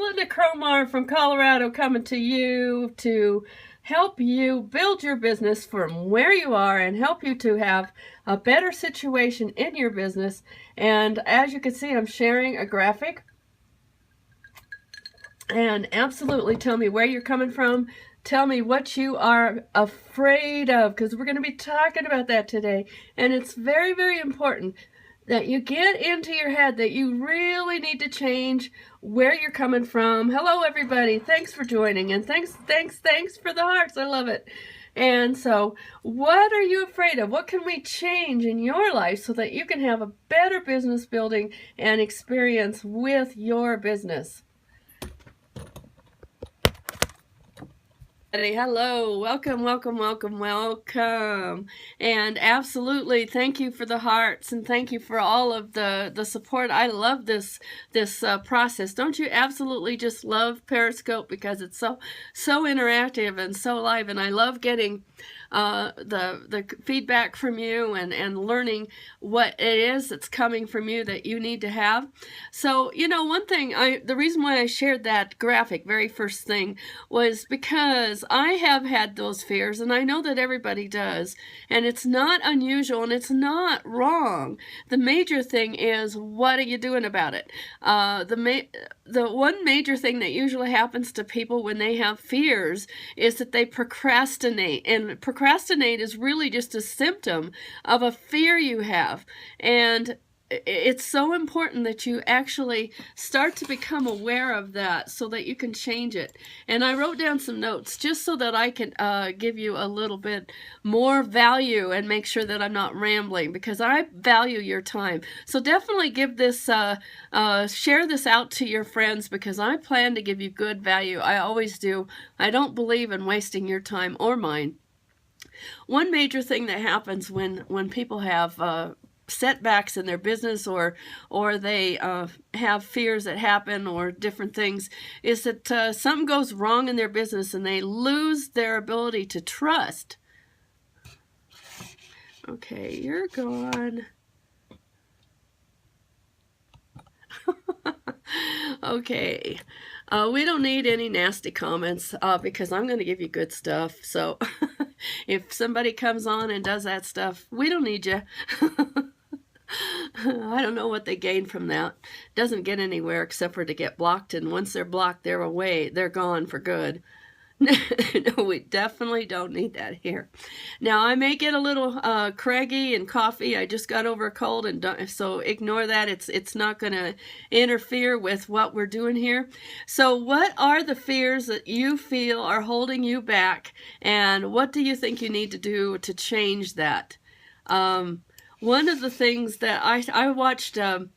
Lynda Cromar from Colorado coming to you to help you build your business from where you are and help you to have a better situation in your business. And as you can see, I'm sharing a graphic. And absolutely tell me where you're coming from. Tell me what you are afraid of, because we're going to be talking about that today. And it's very, very important that you get into your head that you really need to change where you're coming from. Hello, everybody. Thanks for joining. And thanks for the hearts. I love it. And so what are you afraid of? What can we change in your life so that you can have a better business building and experience with your business? Hello, welcome, welcome, welcome, welcome. And absolutely, thank you for the hearts and thank you for all of the support. I love this process. Don't you absolutely just love Periscope because it's so interactive and so live, and I love getting the feedback from you and learning what it is that's coming from you that you need to have. So, you know, one thing, the reason why I shared that graphic very first thing was because I have had those fears, and I know that everybody does, and it's not unusual and it's not wrong. The major thing is, what are you doing about it? The one major thing that usually happens to people when they have fears is that they procrastinate, and procrastinate is really just a symptom of a fear you have. And it's so important that you actually start to become aware of that so that you can change it. And I wrote down some notes just so that I can give you a little bit more value and make sure that I'm not rambling, because I value your time. So definitely give this, share this out to your friends, because I plan to give you good value. I always do. I don't believe in wasting your time or mine. One major thing that happens when people have setbacks in their business or they have fears that happen or different things is that something goes wrong in their business and they lose their ability to trust. Okay, you're gone. Okay. We don't need any nasty comments because I'm going to give you good stuff. So if somebody comes on and does that stuff, we don't need you. I don't know what they gain from that. Doesn't get anywhere except for to get blocked, and once they're blocked, they're away. They're gone for good. No, we definitely don't need that here. Now, I may get a little craggy and coffee. I just got over a cold, and so ignore that. It's not going to interfere with what we're doing here. So what are the fears that you feel are holding you back, and what do you think you need to do to change that? One of the things that I watched Eric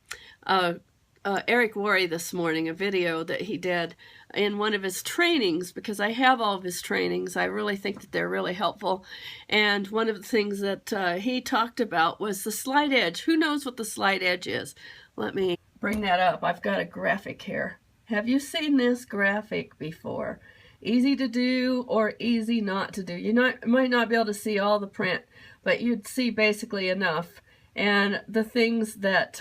Worre this morning, a video that he did in one of his trainings, because I have all of his trainings. I really think that they're really helpful. And one of the things that he talked about was the slight edge. Who knows what the slight edge is? Let me bring that up. I've got a graphic here. Have you seen this graphic before? Easy to do or easy not to do. You might not be able to see all the print, but you'd see basically enough. And the things that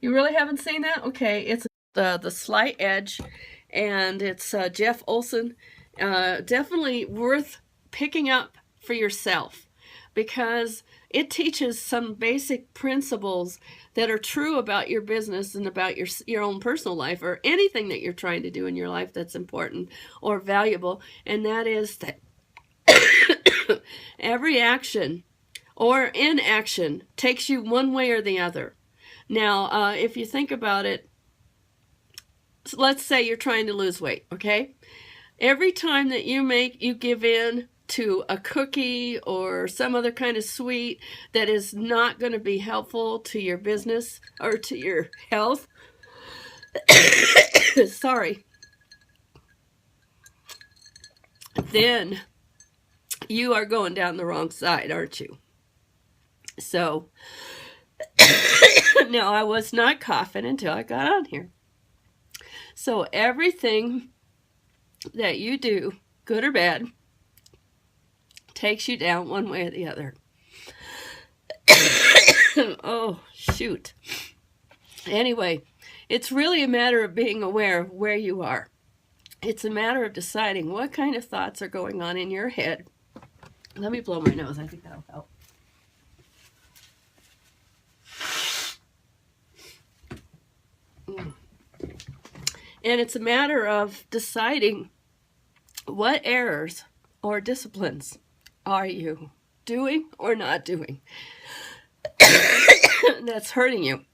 you really haven't seen that? Okay, it's the slight edge, and it's Jeff Olson. Definitely worth picking up for yourself, because it teaches some basic principles that are true about your business and about your own personal life, or anything that you're trying to do in your life that's important or valuable. And that is that every action or inaction takes you one way or the other. Now, if you think about it, let's say you're trying to lose weight, okay? Every time that you give in to a cookie or some other kind of sweet that is not going to be helpful to your business or to your health, sorry, then you are going down the wrong side, aren't you? So, no, I was not coughing until I got on here. So everything that you do, good or bad, takes you down one way or the other. Oh, shoot. Anyway, It's really a matter of being aware of where you are. It's a matter of deciding what kind of thoughts are going on in your head. Let me blow my nose. I think that'll help. And it's a matter of deciding what errors or disciplines are you doing or not doing that's hurting you.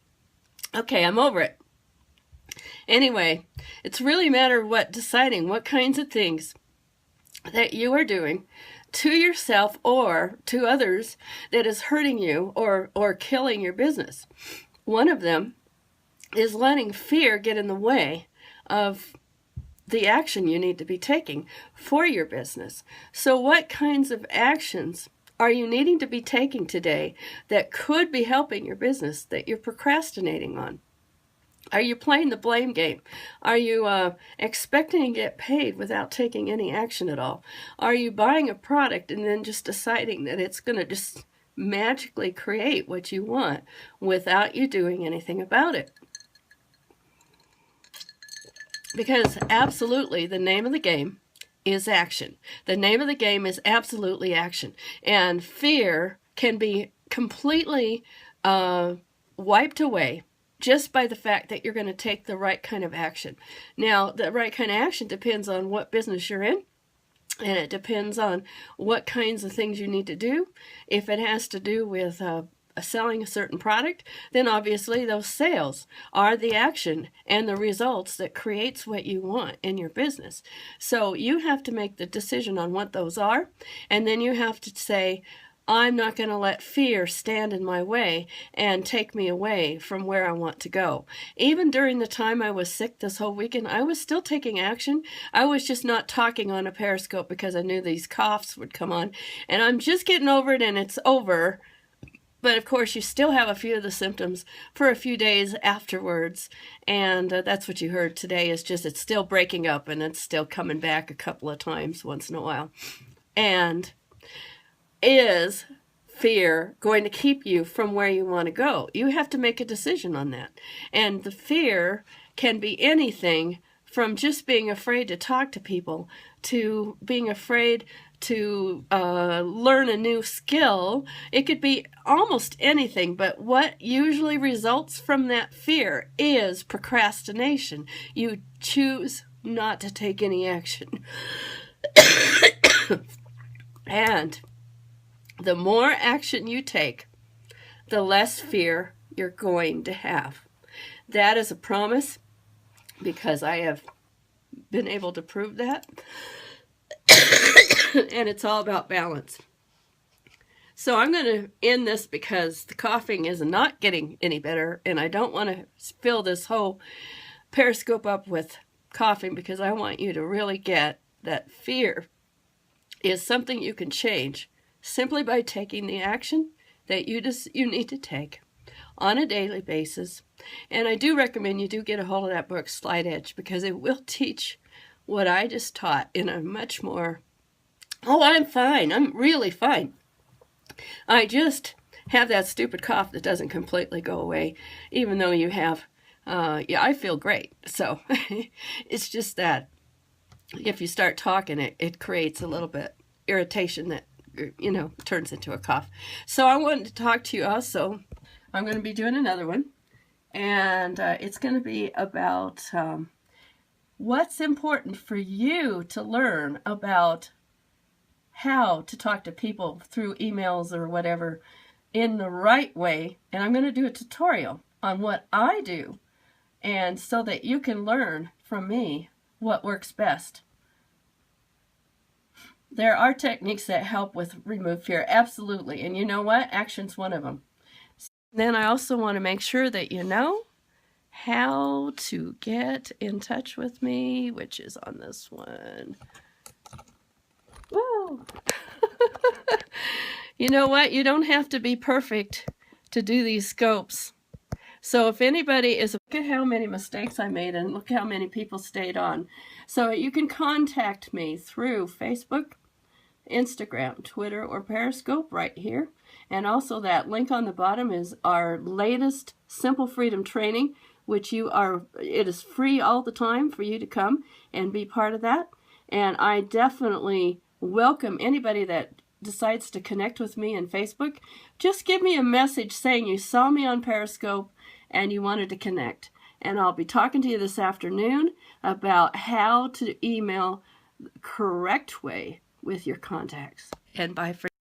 Okay, I'm over it. Anyway, it's really a matter of deciding what kinds of things that you are doing to yourself or to others that is hurting you or killing your business. One of them is letting fear get in the way of the action you need to be taking for your business. So what kinds of actions are you needing to be taking today that could be helping your business that you're procrastinating on? Are you playing the blame game? Are you expecting to get paid without taking any action at all? Are you buying a product and then just deciding that it's going to just magically create what you want without you doing anything about it? Because absolutely the name of the game is action. The name of the game is absolutely action. And fear can be completely wiped away just by the fact that you're going to take the right kind of action. Now, the right kind of action depends on what business you're in, and it depends on what kinds of things you need to do. If it has to do with selling a certain product, then obviously those sales are the action and the results that creates what you want in your business. So you have to make the decision on what those are, and then you have to say, I'm not going to let fear stand in my way and take me away from where I want to go. Even during the time I was sick this whole weekend, I was still taking action. I was just not talking on a Periscope because I knew these coughs would come on. And I'm just getting over it, and it's over. But of course, you still have a few of the symptoms for a few days afterwards. And that's what you heard today, is just it's still breaking up and it's still coming back a couple of times once in a while. And is fear going to keep you from where you want to go? You have to make a decision on that. And the fear can be anything from just being afraid to talk to people to being afraid to learn a new skill. It could be almost anything, but what usually results from that fear is procrastination. You choose not to take any action. And the more action you take, the less fear you're going to have. That is a promise, because I have been able to prove that. And it's all about balance. So I'm going to end this because the coughing is not getting any better, and I don't want to fill this whole Periscope up with coughing, because I want you to really get that fear is something you can change simply by taking the action that you need to take on a daily basis. And I do recommend you do get a hold of that book, Slide Edge, because it will teach what I just taught in a much more, I'm fine. I'm really fine. I just have that stupid cough that doesn't completely go away, even though you have, I feel great. So it's just that if you start talking, it creates a little bit irritation that, turns into a cough. So I wanted to talk to you also. I'm going to be doing another one, and it's going to be about what's important for you to learn about how to talk to people through emails or whatever in the right way. And I'm going to do a tutorial on what I do, and so that you can learn from me what works best. There are techniques that help with remove fear, absolutely. And you know what? Action's one of them. Then I also want to make sure that you know how to get in touch with me, which is on this one. Woo! You know what? You don't have to be perfect to do these scopes. So if anybody is, look at how many mistakes I made, and look how many people stayed on. So you can contact me through Facebook, Instagram, Twitter, or Periscope right here. And also that link on the bottom is our latest Simple Freedom training, which it is free all the time for you to come and be part of that. And I definitely welcome anybody that decides to connect with me on Facebook. Just give me a message saying you saw me on Periscope and you wanted to connect. And I'll be talking to you this afternoon about how to email the correct way with your contacts. And bye for